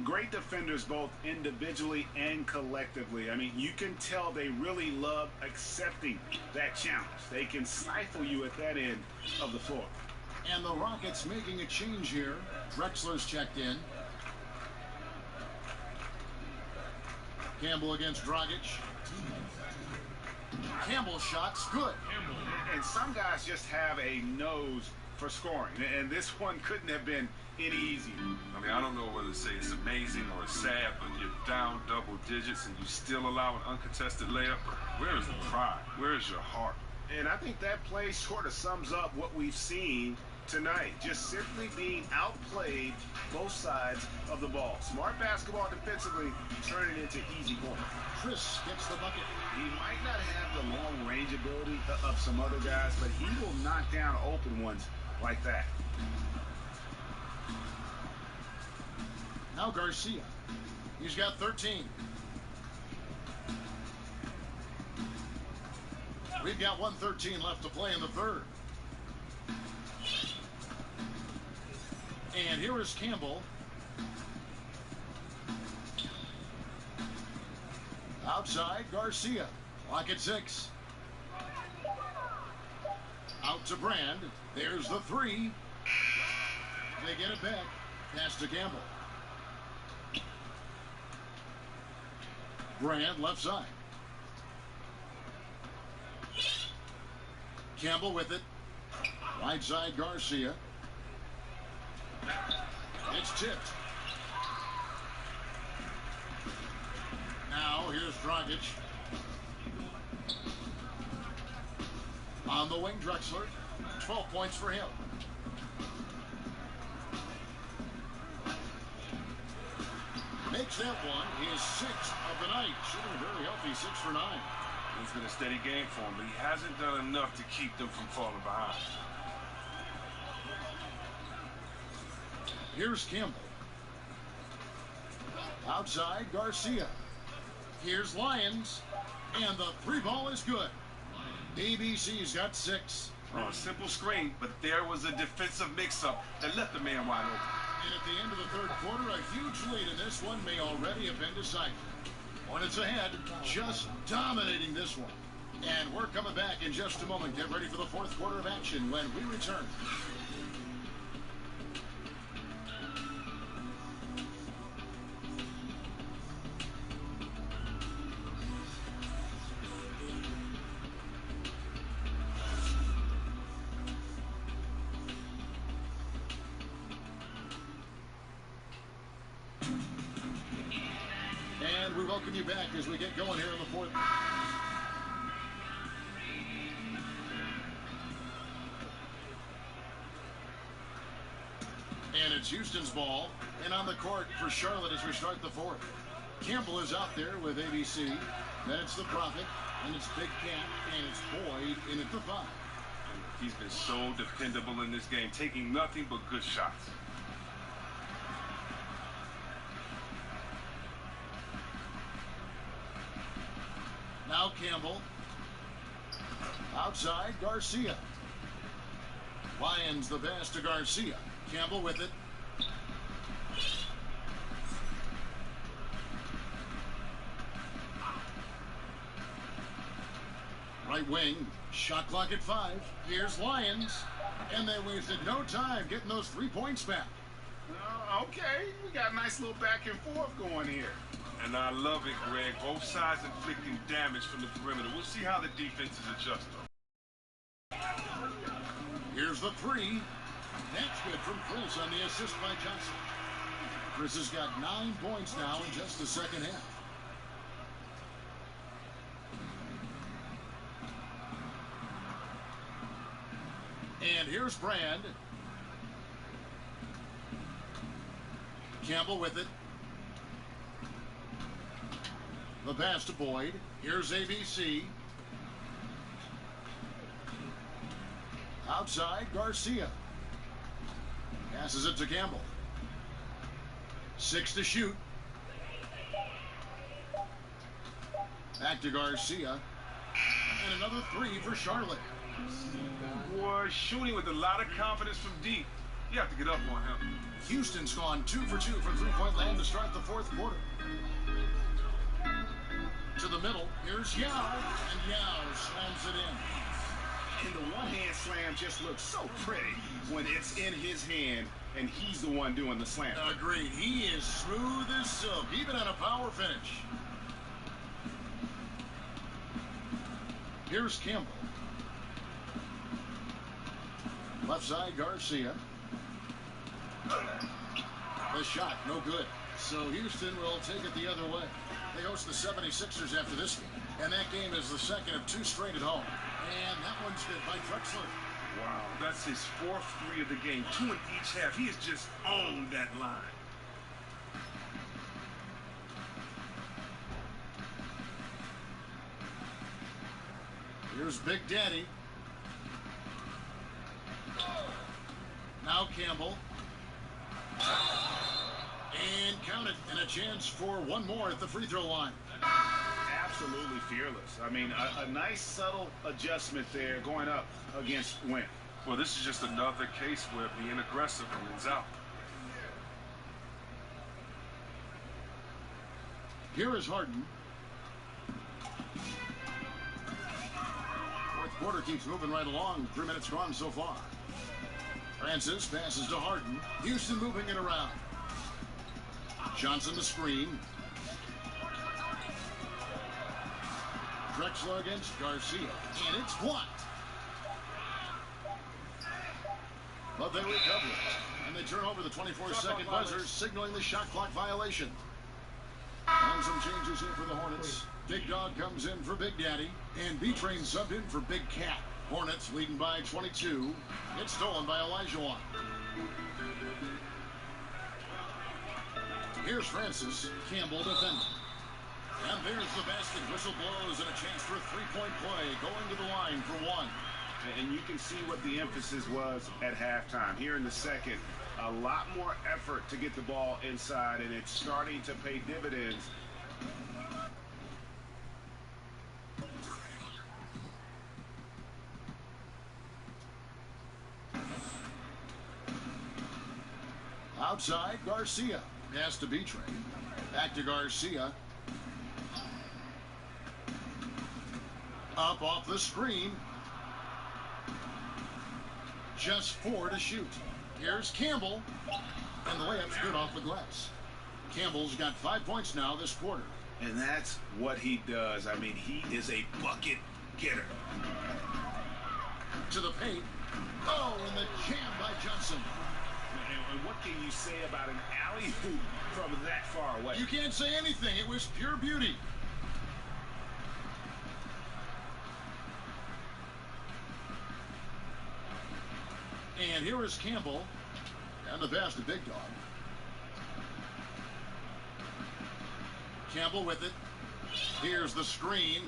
Great defenders both individually and collectively. I mean, you can tell they really love accepting that challenge. They can stifle you at that end of the floor. And the Rockets making a change here. Drexler's checked in. Campbell against Dragic. Campbell's shot's good. And some guys just have a nose for scoring, and this one couldn't have been any easier. I mean, I don't know whether to say it's amazing or it's sad, but you're down double digits and you still allow an uncontested layup. Where is the pride? Where is your heart? And I think that play sort of sums up what we've seen tonight. Just simply being outplayed both sides of the ball. Smart basketball defensively, turning into easy points. Chris gets the bucket. He might not have the long range ability of some other guys, but he will knock down open ones like that. Now Garcia. He's got 13. We've got 1:13 left to play in the third. And here is Campbell. Outside, Garcia. Clock at 6. Out to Brand. There's the 3. They get it back. Pass to Campbell. Brand left side. Campbell with it. Right side, Garcia. It's tipped. Now here's Dragic. On the wing, Drexler. 12 points for him. Makes that one his 6th of the night. Shooting a very healthy 6 for 9. It's been a steady game for him, but he hasn't done enough to keep them from falling behind. Here's Campbell. Outside, Garcia. Here's Lyons. And the 3 ball is good. ABC's got 6. Oh, a simple screen, but there was a defensive mix-up that left the man wide open. And at the end of the third quarter, a huge lead in this one may already have been decided. Hornets ahead, just dominating this one. And we're coming back in just a moment. Get ready for the fourth quarter of action when we return. And we welcome you back as we get going here in the fourth. And it's Houston's ball. And on the court for Charlotte as we start the fourth. Campbell is out there with ABC. Then it's the Prophet. And it's Big Cat. And it's Boyd in at the 5. He's been so dependable in this game, taking nothing but good shots. Now Campbell. Outside, Garcia. Lyons the pass to Garcia. Campbell with it. Right wing. Shot clock at 5. Here's Lyons. And they wasted no time getting those 3 points back. Okay, we got a nice little back and forth going here. And I love it, Greg. Both sides inflicting damage from the perimeter. We'll see how the defenses adjust. Here's the 3. That's good from Chris on the assist by Johnson. Chris has got 9 points now in just the second half. And here's Brand. Campbell with it. The pass to Boyd. Here's ABC. Outside, Garcia. Passes it to Campbell. 6 to shoot. Back to Garcia. And another 3 for Charlotte. Boy, shooting with a lot of confidence from deep. You have to get up on him. Houston's gone 2 for 2 from three-point land to start the fourth quarter. To the middle, here's Yao, and Yao slams it in. And the one-hand slam just looks so pretty when it's in his hand and he's the one doing the slam. Agreed. He is smooth as silk, even on a power finish. Here's Campbell. Left side, Garcia. The shot, no good. So Houston will take it the other way. They host the 76ers after this game. And that game is the second of 2 straight at home. And that one's good by Drexler. Wow, that's his 4th 3 of the game. 2 in each half. He has just owned that line. Here's Big Daddy. Now Campbell. And count it. And a chance for one more at the free throw line. Absolutely fearless. I mean, a nice subtle adjustment there going up against Wynn. Well, this is just another case where being aggressive wins out. Here is Harden. Fourth quarter keeps moving right along. 3 minutes gone so far. Francis passes to Harden. Houston moving it around. Johnson the screen. Drexler against Garcia. And it's blocked. But they recover it. And they turn over the 24-second buzzer, signaling the shot clock violation. And some changes here for the Hornets. Big Dog comes in for Big Daddy. And B-Train subbed in for Big Cat. Hornets leading by 22. It's stolen by Olajuwon. Here's Francis. Campbell defending. And there's the basket. Whistle blows and a chance for a three-point play. Going to the line for one. And you can see what the emphasis was at halftime. Here in the second, a lot more effort to get the ball inside, and it's starting to pay dividends. Outside, Garcia. Pass to B-Train. Back to Garcia. Up off the screen. Just 4 to shoot. Here's Campbell. And the layup's good off the glass. Campbell's got 5 points now this quarter. And that's what he does. I mean, he is a bucket getter. To the paint. Oh, and the jam by Johnson. And what can you say about an alley-oop from that far away? You can't say anything. It was pure beauty. And here is Campbell. And the pass to Big Dog. Campbell with it. Here's the screen.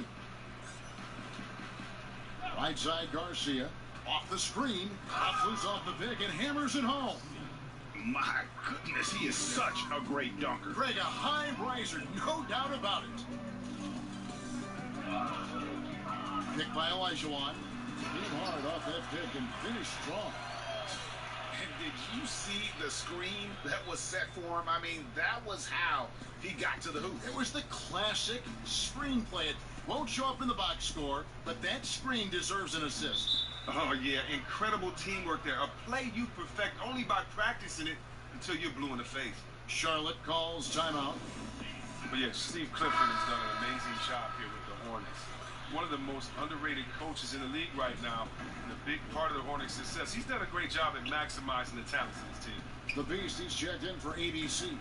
Right side, Garcia. Off the screen. Off loose off the pick and hammers it home. My goodness, he is such a great dunker. Greg, a high riser, no doubt about it. Pick by Olajuwon. Came hard off that pick and finished strong. And did you see the screen that was set for him? I mean, that was how he got to the hoop. It was the classic screenplay. It won't show up in the box score, but that screen deserves an assist. Oh, yeah, incredible teamwork there. A play you perfect only by practicing it until you're blue in the face. Charlotte calls timeout. But yeah, Steve Clifford has done an amazing job here with the Hornets. One of the most underrated coaches in the league right now, and a big part of the Hornets' success. He's done a great job at maximizing the talents of his team. The Beast, he's checked in for ABC.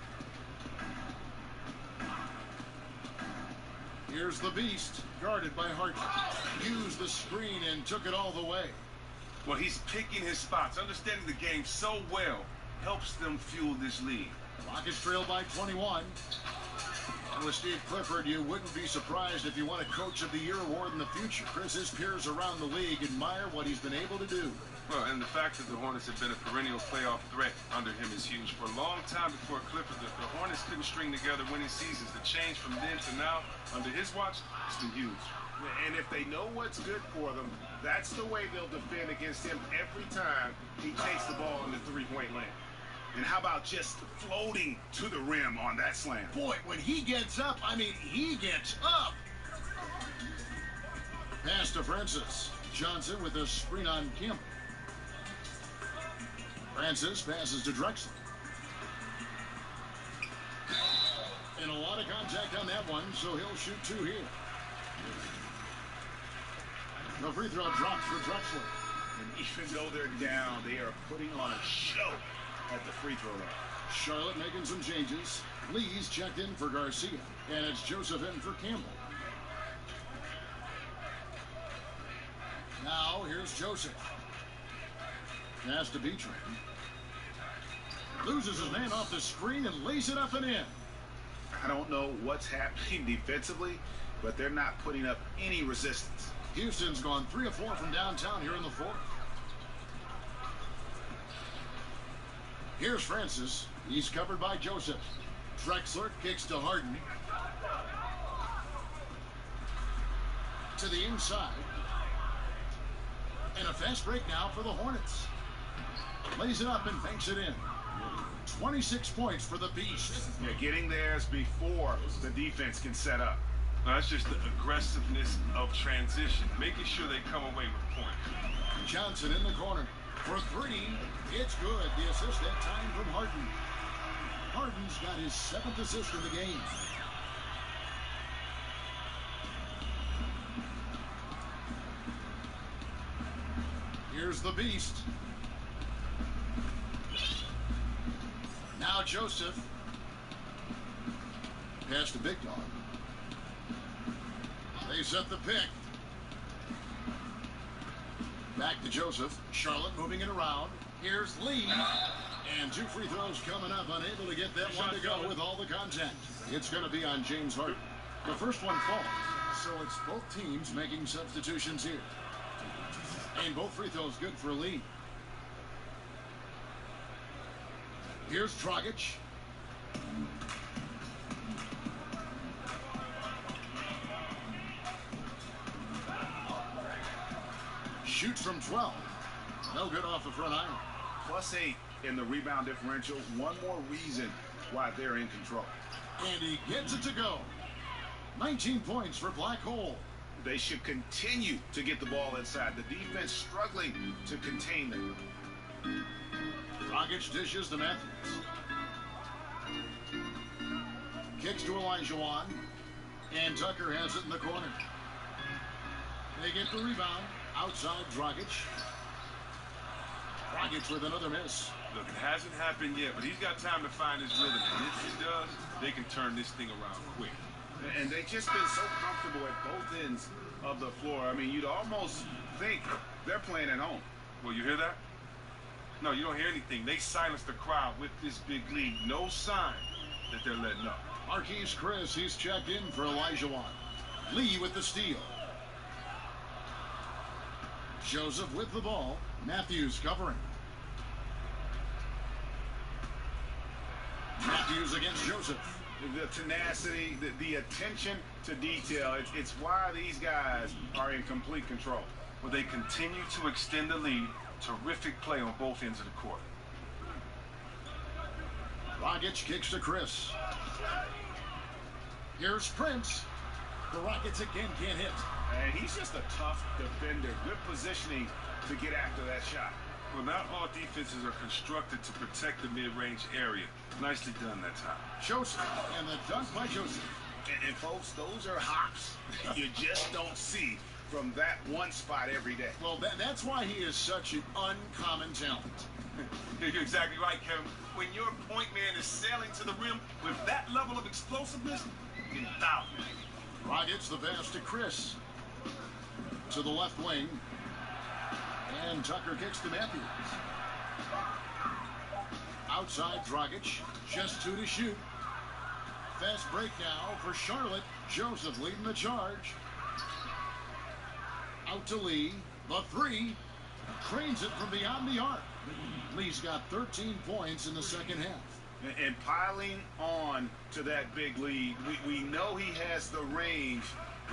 Here's the Beast, guarded by Hart. Used the screen and took it all the way. Well, he's picking his spots, understanding the game so well, helps them fuel this lead. Rockets trail by 21. And with Steve Clifford, you wouldn't be surprised if you won a Coach of the Year award in the future. Chris, his peers around the league admire what he's been able to do. Well, and the fact that the Hornets have been a perennial playoff threat under him is huge. For a long time before Clifford, the Hornets couldn't string together winning seasons. The change from then to now, under his watch, has been huge. And if they know what's good for them, that's the way they'll defend against him every time he takes the ball in the three-point land. And how about just floating to the rim on that slam? Boy, when he gets up, I mean, he gets up. Pass to Francis. Johnson with a screen on Kemp. Francis passes to Drexler. And a lot of contact on that one, so he'll shoot 2 here. The free throw drops for Drexler. And even though they're down, they are putting on a show at the free throw line. Charlotte making some changes. Lee's checked in for Garcia, and it's Joseph in for Campbell. Now here's Joseph. Pass to Beecham. Loses his man off the screen and lays it up and in. I don't know what's happening defensively, but they're not putting up any resistance. Houston's gone 3 of 4 from downtown here in the fourth. Here's Francis. He's covered by Joseph. Drexler kicks to Harden. To the inside. And a fast break now for the Hornets. Lays it up and banks it in. 26 points for the Beast. Yeah, getting theirs before the defense can set up. Now, that's just the aggressiveness of transition, making sure they come away with points. Johnson in the corner. For 3, it's good. The assist that time from Harden. Harden's got his 7th assist in the game. Here's the Beast. Now Joseph. Pass to Big Dog. They set the pick. Back to Joseph. Charlotte moving it around. Here's Lee. And 2 free throws coming up. Unable to get that one to go with all the contact. It's going to be on James Harden. The first one falls. So it's both teams making substitutions here. And both free throws good for Lee. Here's Dragic. Shoots from 12. No good off the front iron. +8 in the rebound differential. One more reason why they're in control. And he gets it to go. 19 points for Black Hole. They should continue to get the ball inside. The defense struggling to contain them. Dragic dishes to Matthews. Kicks to Olajuwon. And Tucker has it in the corner. They get the rebound. Outside Dragic. Dragic with another miss. Look, it hasn't happened yet, but he's got time to find his rhythm. And if he does, they can turn this thing around quick. And they've just been so comfortable at both ends of the floor. I mean, you'd almost think they're playing at home. Well, you hear that? No, you don't hear anything. They silenced the crowd with this big lead. No sign that they're letting up. Marquise Chris, he's checked in for Olajuwon. Lee with the steal. Joseph with the ball. Matthews covering. Matthews against Joseph. The tenacity, the attention to detail, it's why these guys are in complete control. Well, they continue to extend the lead. Terrific play on both ends of the court. Dragic kicks to Chris. Here's Prince. The Rockets again can't hit. And he's just a tough defender. Good positioning to get after that shot. Well, not all defenses are constructed to protect the mid-range area. Nicely done that time. Joseph, and the dunk by Joseph. And folks, those are hops you just don't see from that one spot every day. Well, that's why he is such an uncommon talent. You're exactly right, Kevin. When your point man is sailing to the rim with that level of explosiveness, you can foul him. Dragic the pass to Chris. To the left wing. And Tucker kicks to Matthews. Outside Dragic. Just 2 to shoot. Fast break now for Charlotte. Joseph leading the charge. Out to Lee. The 3. Cranes it from beyond the arc. Lee's got 13 points in the second half. And piling on to that big lead, we know he has the range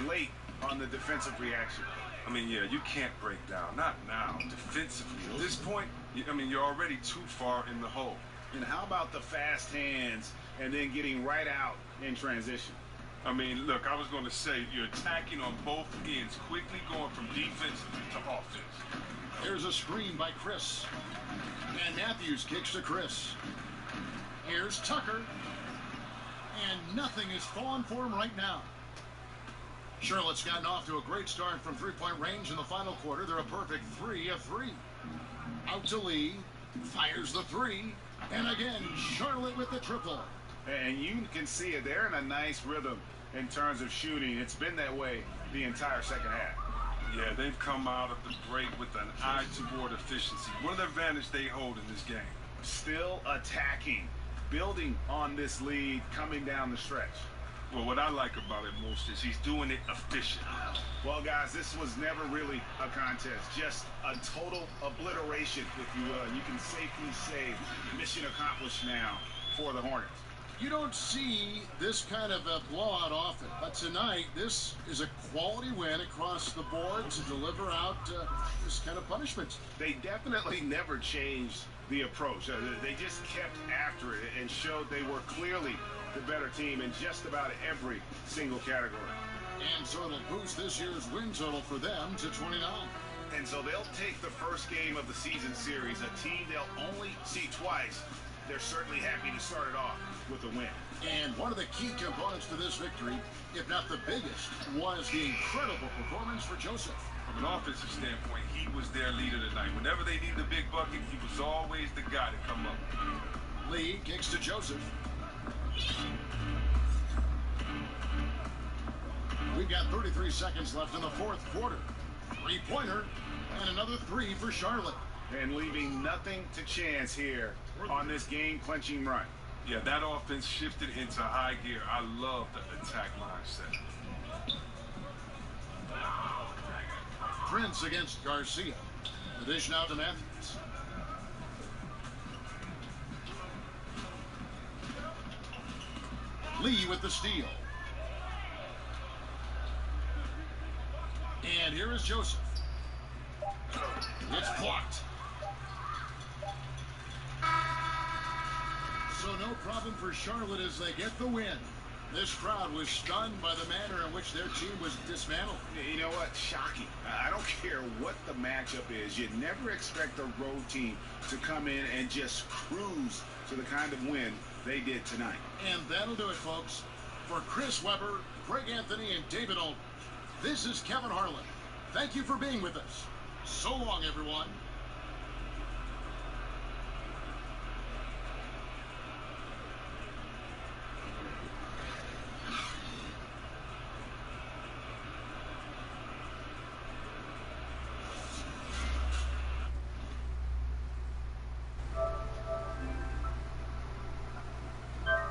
late on the defensive reaction. I mean, yeah, you can't break down. Not now. Defensively. At this point, I mean, you're already too far in the hole. And how about the fast hands and then getting right out in transition? I mean, look, I was going to say, you're attacking on both ends, quickly going from defense to offense. Here's a screen by Chris. And Matthews kicks to Chris. Here's Tucker. And nothing is falling for him right now. Charlotte's gotten off to a great start from three-point range in the final quarter. They're a perfect 3 of 3. Out to Lee. Fires the 3. And again, Charlotte with the triple. And you can see it. They're in a nice rhythm in terms of shooting. It's been that way the entire second half. Yeah, they've come out of the break with an eye toward efficiency. What are the advantage they hold in this game? Still attacking, building on this lead, coming down the stretch. Well, what I like about it most is he's doing it efficient. Well, guys, this was never really a contest, just a total obliteration, if you will. And you can safely say mission accomplished now for the Hornets. You don't see this kind of a blowout often, but tonight this is a quality win across the board to deliver out this kind of punishment. They definitely never changed the approach. They just kept after it and showed they were clearly the better team in just about every single category. And so it'll boost this year's win total for them to 29. And so they'll take the first game of the season series, a team they'll only see twice. They're certainly happy to start it off with a win. And one of the key components to this victory, if not the biggest, was the incredible performance for Joseph. From an offensive standpoint, he was their leader tonight. Whenever they needed a big bucket, he was always the guy to come up. Lee kicks to Joseph. We've got 33 seconds left in the fourth quarter. Three-pointer and another 3 for Charlotte. And leaving nothing to chance here on this game-clinching run. Yeah, that offense shifted into high gear. I love the attack line set. Prince against Garcia. The dish now to Matthews. Lee with the steal. And here is Joseph. It's blocked. So no problem for Charlotte as they get the win. This crowd was stunned by the manner in which their team was dismantled. You know what? Shocking. I don't care what the matchup is. You never expect a road team to come in and just cruise to the kind of win they did tonight. And that'll do it, folks. For Chris Webber, Greg Anthony, and David Olton, this is Kevin Harlan. Thank you for being with us. So long, everyone.